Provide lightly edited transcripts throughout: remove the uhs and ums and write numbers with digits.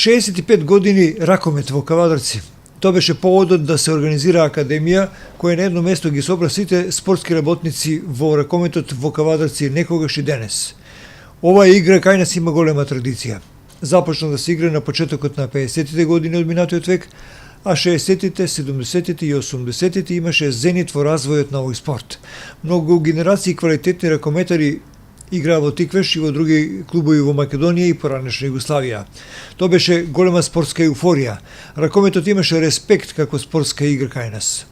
65 години ракомет во Кавадарци. Тоа беше поводот да се организира академија која на едно место ги собра сите спортски работници во ракометот во Кавадарци некогаш и денес. Оваа игра кај нас има голема традиција. Започна да се игра на почетокот на 50-тите години од минатиот век, а 60-тите, 70-тите и 80-тите имаше зенит во развојот на овој спорт. Многу генерации квалитетни ракометари играа во Тиквеш и во други клубови во Македонија и поранешна Југославија. Тоа беше голема спортска еуфорија. Ракометот имаше респект како спортска игра кај нас.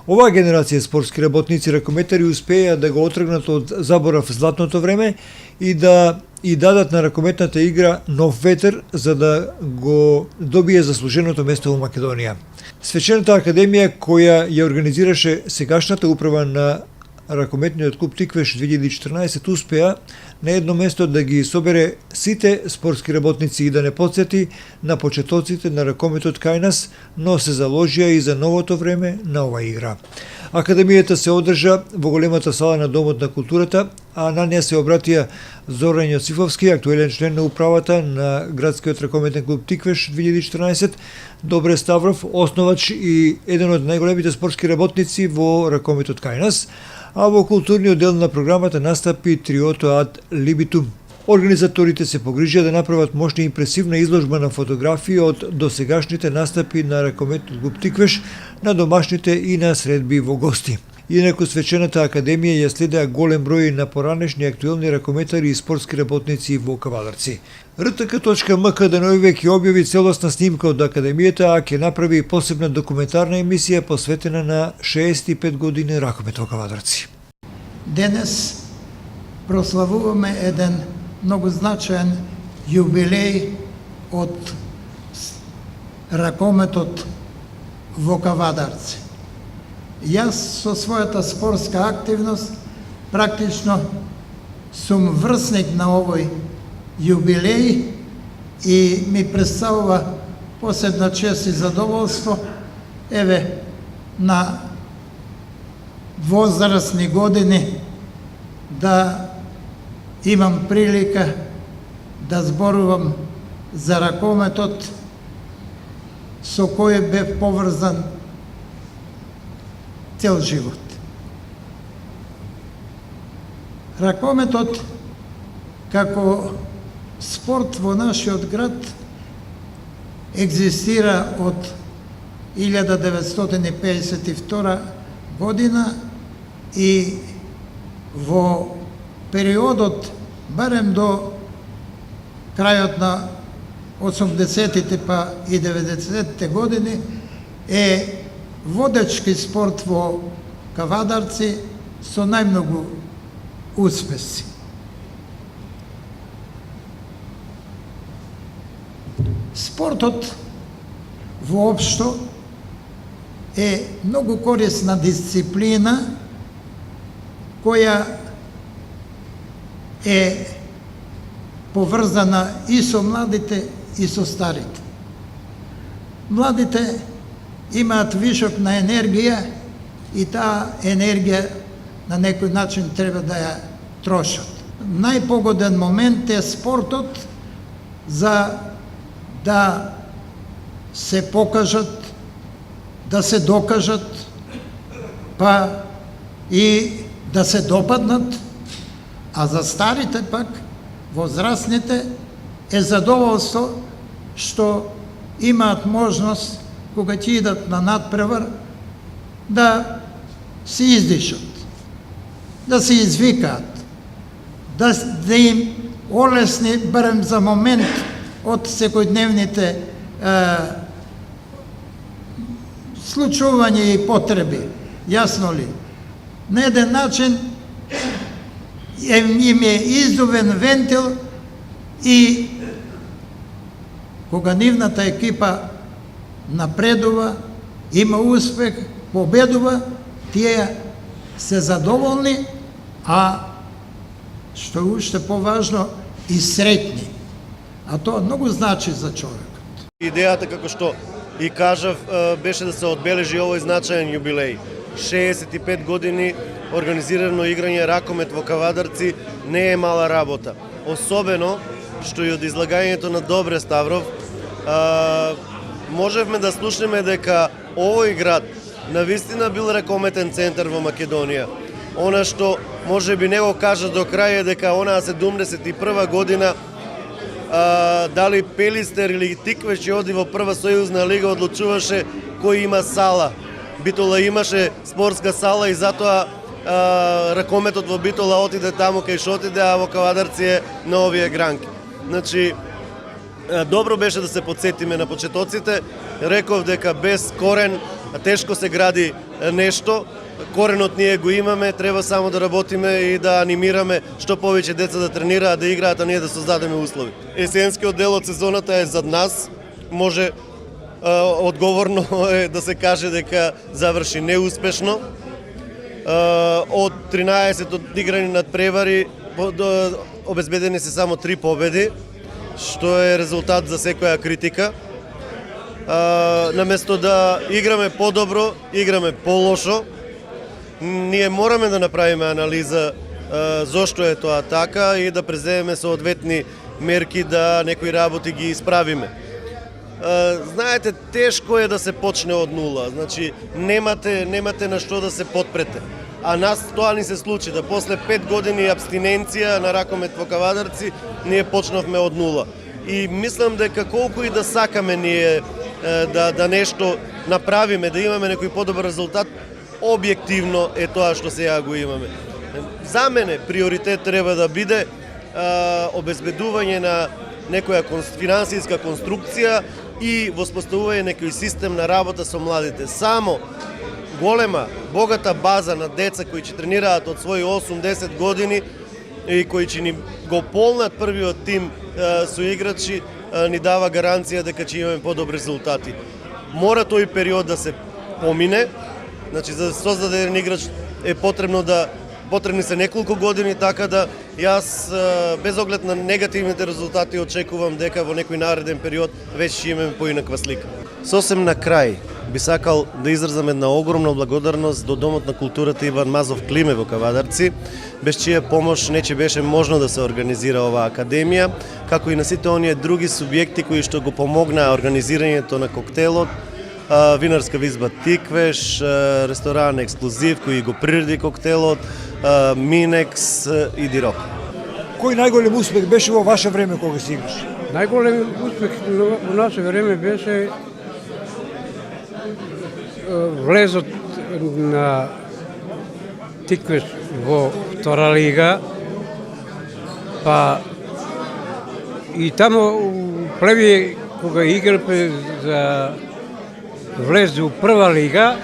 Оваа генерација спортски работници ракометари успеа да го отргнат од заборав златното време и да дадат на ракометната игра нов ветер за да го добие заслуженото место во Македонија. Свечената академија која ја организираше сегашната управа на ракометниот клуб Тиквеш 2014 успеа на едно место да ги собере сите спортски работници и да не потсети на почетоците на ракометот кај нас, но се заложија и за новото време на оваа игра. Академијата се одржа во големата сала на Домот на културата, а на неја се обратија Зоран Јосифовски, актуелен член на управата на градскиот ракометен клуб Тиквеш 2014, Добре Ставров, основач и еден од најголемите спортски работници во ракометот кај нас, а во културниот дел на програмата настапи триото Ад Либитум. Организаторите се погрижија да направат мощна и импресивна изложба на фотографии од досегашните настапи на ракометот клуб Тиквеш, на домашните и на средби во гости. Инаку свечената академија ја следеа голем број на поранешни актуелни ракометари и спортски работници во Кавадарци. РТК.МК денојвек ќе објави целосна снимка од академијата, а ќе направи посебна документарна емисија посветена на 65 години ракомет во Кавадарци. Денес прославуваме еден многу значаен јубилеј од ракометот во Кавадарци. Јас со својата спортска активност практично сум врсник на овој јубилеј и ми представува посебна чест и задоволство еве на возрастни години да имам прилика да зборувам за ракометот со кој бев поврзан цел живот. Ракометот како спорт во нашиот град екзистира од 1952 година и во периодот барем до крајот на 80-тите па и 90-те години е водечки спорт во Кавадарци со најмногу успеси. Спортот воопшто е многу корисна дисциплина која е поврзана и со младите и со старите. Младите имаат вишок на енергија и таа енергија на некој начин треба да ја трошат. Најпогоден момент е спортот за да се покажат, да се докажат, па и да се допаднат, а за старите пак, возрастните, е задоволство што имаат можност кога ќе идат на надпревар, да се издишат, да се извикаат, да им олесни барем за момент од секојдневните случувања и потреби. Јасно ли? На еден начин им е издувен вентил и кога нивната екипа напредува, има успех, победува, тие се задоволни, а што е уште поважно, и среќни. А тоа многу значи за човекот. Идејата, како што и кажав, беше да се одбележи овој значаен јубилеј. 65 години организирано играње ракомет во Кавадарци не е мала работа. Особено што и од излагањето на Добре Ставров можевме да слушнеме дека овој град навистина бил ракометен центар во Македонија. Она што може би не го кажа до крај е дека онаа 71 година дали Пелистер или Тиквеш ќе оди во прва сојузна лига одлучуваше кој има сала. Битола имаше спортска сала и затоа ракометот во Битола отиде таму кај што отиде, а во Кавадарци е на овие гранки. Значи, добро беше да се подсетиме на почетоците. Реков дека без корен тешко се гради нешто. Коренот ние го имаме, треба само да работиме и да анимираме што повеќе деца да тренираат, да играат, а ние да создадеме услови. Есенскиот дел од сезоната е зад нас. Може одговорно е да се каже дека заврши неуспешно. Од 13 одиграни надпревари обезбедени се само 3 победи, што е резултат за секоја критика. Наместо да играме подобро, играме полошо. Ние мораме да направиме анализа зошто е тоа така и да преземеме соодветни мерки да некои работи ги исправиме. Знаете, тешко е да се почне од нула, значи немате на што да се подпрете. А нас тоа ни се случи, да после 5 години абстиненција на ракомет во Кавадарци, ние почнавме од нула. И мислам дека колку и да сакаме ние да нешто направиме, да имаме некој подобар резултат, објективно е тоа што сега го имаме. За мене приоритет треба да биде обезбедување на некоја финансиска конструкција и воспоставување некој систем на работа со младите. Само голема, богата база на деца кои ќе тренираат од своји 8-10 години и кои ќе ни го полнат првиот тим со играчи, ни дава гаранција дека ќе имаме подобри резултати. Мора тој период да се помине, значи за да се создаде еден играч е потребни се неколку години, така да јас без оглед на негативните резултати очекувам дека во некој нареден период веќе ќе имаме поинаква слика. Сосем на крај би сакал да изразам една огромна благодарност до Домот на културата Иван Мазов Климе во Кавадарци, без чија помош не ќе беше можно да се организира оваа академија, како и на сите оние други субјекти кои што го помогнаа организирањето на коктелот, винарска визба Тиквеш, ресторан Ексклузив кој го приреди коктелот, Минекс и Дирок. Кој најголем успех беше во ваше време кога си играш? Најголем успех во наше време беше влезот на Тиквеш во втора лига, па и тамо у Плевие кога играпе за влезе у прва лига,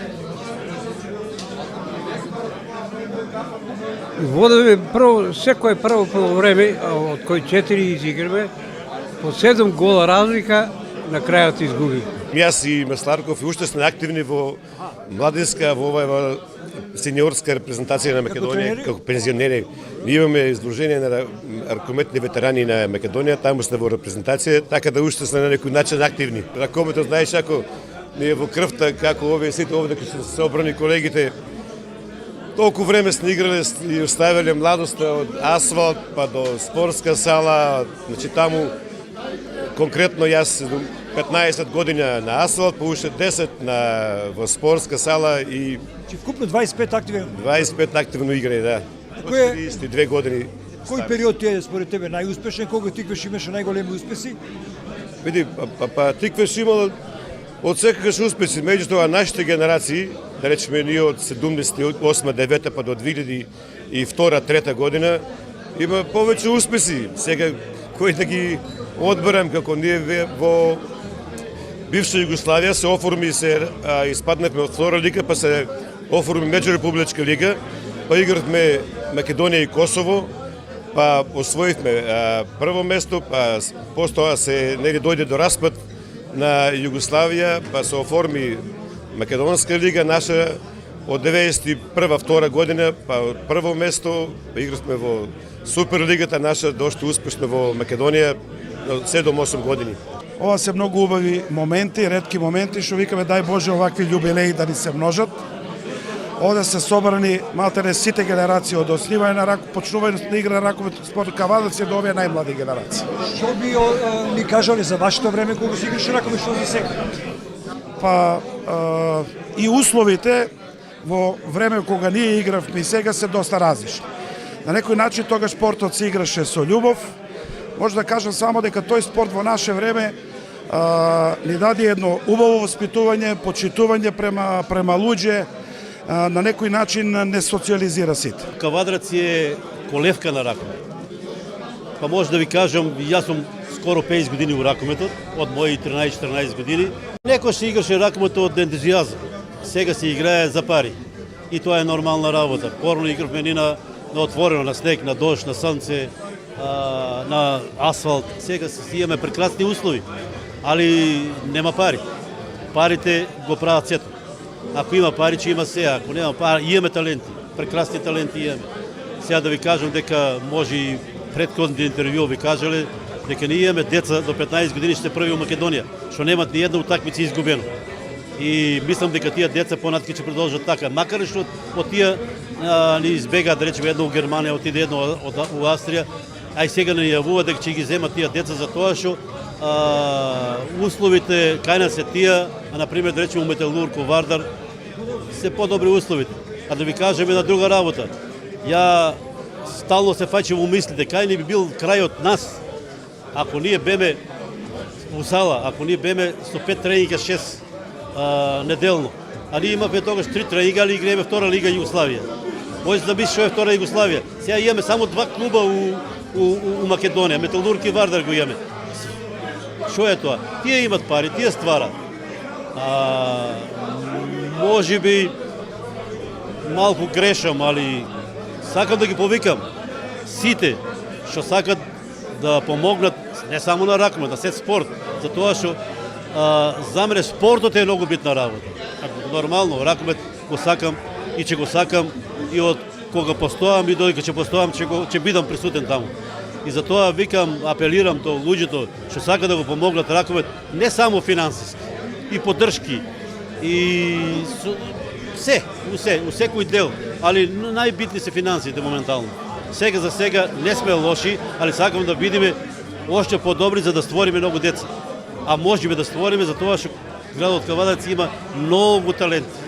водеме прво, секој прво полувреме, од кои 4 изиграме, по 7 гола разлика, на крајот изгуби. Јас и Масларков и уште сме активни во младинска, во оваа сениорска репрезентација на Македонија, како пензионери. Ние имаме издружение на ракометни ветерани на Македонија, таму сме во репрезентација, така да уште сме на некој начин активни. Ракометот, знаеш, ако ние во крвта, како овие сите овде ќе се собрани колегите, толку време сме играле и оставиле младоста од асфалт па до спортска сала, значи таму конкретно јас 15 години на асфалт, па уште 10 во спортска сала и Вкупно 25 активен. 25 активно играње, да. Кој е 32 години. Кој период ти е според тебе најуспешен, кога Тиквеш имаше најголеми успеси? Види, па Тиквеш имал од секогаш успеси, меѓутоа нашите генерации, да речеме ние од 78-9 па до 2002-2003 година, има повеќе успеси. Сега кој да ги одберам, како ние во бивша Југославија се оформи и се испаднавме од втора лига, па се оформи меѓурепубличка лига, па игравме Македонија и Косово, па освоивме прво место, па постоја се нели дојде до распад на Југославија, па се оформи Македонска лига наша од 91-2 година, па прво место, па игравме во Суперлигата наша, дошто успешно во Македонија 7-8 години. Ова се многу убави моменти, ретки моменти, што викаме дај Боже овакви љубилеи да ни се множат. Овде се собрани малтере сите генерации од основање на почнување на игра на раковет спорт Кавадарци до овие најмлади генерации. Што би ни кажале за вашето време кога се играше ракомет, што за сега? Па и условите во време кога ние игравме и сега се доста различни. На некој начин тогаш спортот се играше со љубов. Може да кажам само дека тој спорт во наше време ни даде едно убаво воспитување, почитување према луѓе, на некој начин не социализира сите. Кавадарци е колевка на ракомет. Па може да ви кажам, јас сум скоро 50 години у ракометот, од мои 13-14 години. Некој се играше ракомет од ентузијазм, сега се играе за пари. И тоа е нормална работа. Порано игравме ни на отворено, на снег, на дожд, на сонце, на асфалт. Сега имаме прекрасни услови, али нема пари. Парите го прават сето. Ако има пари, че има се, ако нема пари, имаме таленти, прекрасни таленти имаме. Сега да ви кажам дека може и предходните интервју ви кажале дека ние имаме деца до 15 години ще први у Македонија, што немат ни една утакмица изгубено. И мислам дека тие деца понатака ќе продолжат така, макар што од тие ни избегаат, да речеме, едно у Германија, отиде едно у Австрија, а и сега не јавува дека ќе ги земат тие деца за тоа што условите кај нас се тие, на пример да речеме у Металург, у Вардар, се подобри условите. А да ви кажем една друга работа. Ја стално се фаќам у мислите, кај не би бил крајот нас, ако ние беме у сала, ако ние беме со 5 тренинга 6 неделно, а ние имаме тогаш 3 тренинга, али играеме втора лига Југославија. Може да мислиш што е втора Југославија. Сега имаме само 2 клуба у Македонија, Металург и Вардар го имаме. Што е тоа? Тие имат пари, тие стварат. Може би малку грешам, али сакам да ги повикам сите што сакат да помогнат не само на ракомет, на сет спорт, затоа што за мене спортот е многу битна работа. Нормално, ракомет го сакам и ќе го сакам и од кога постојам и додека ќе постојам ќе бидам присутен таму. И затоа викам, апелирам то луѓето што сака да го помогнат ракомет не само финансиски, и поддршки, и у секој дел, али најбитни се финансите моментално. Сега за сега не сме лоши, али сакам да бидеме още подобри за да створиме многу деца. А можеме да створиме за тоа што градот Кавадарци има многу таленти.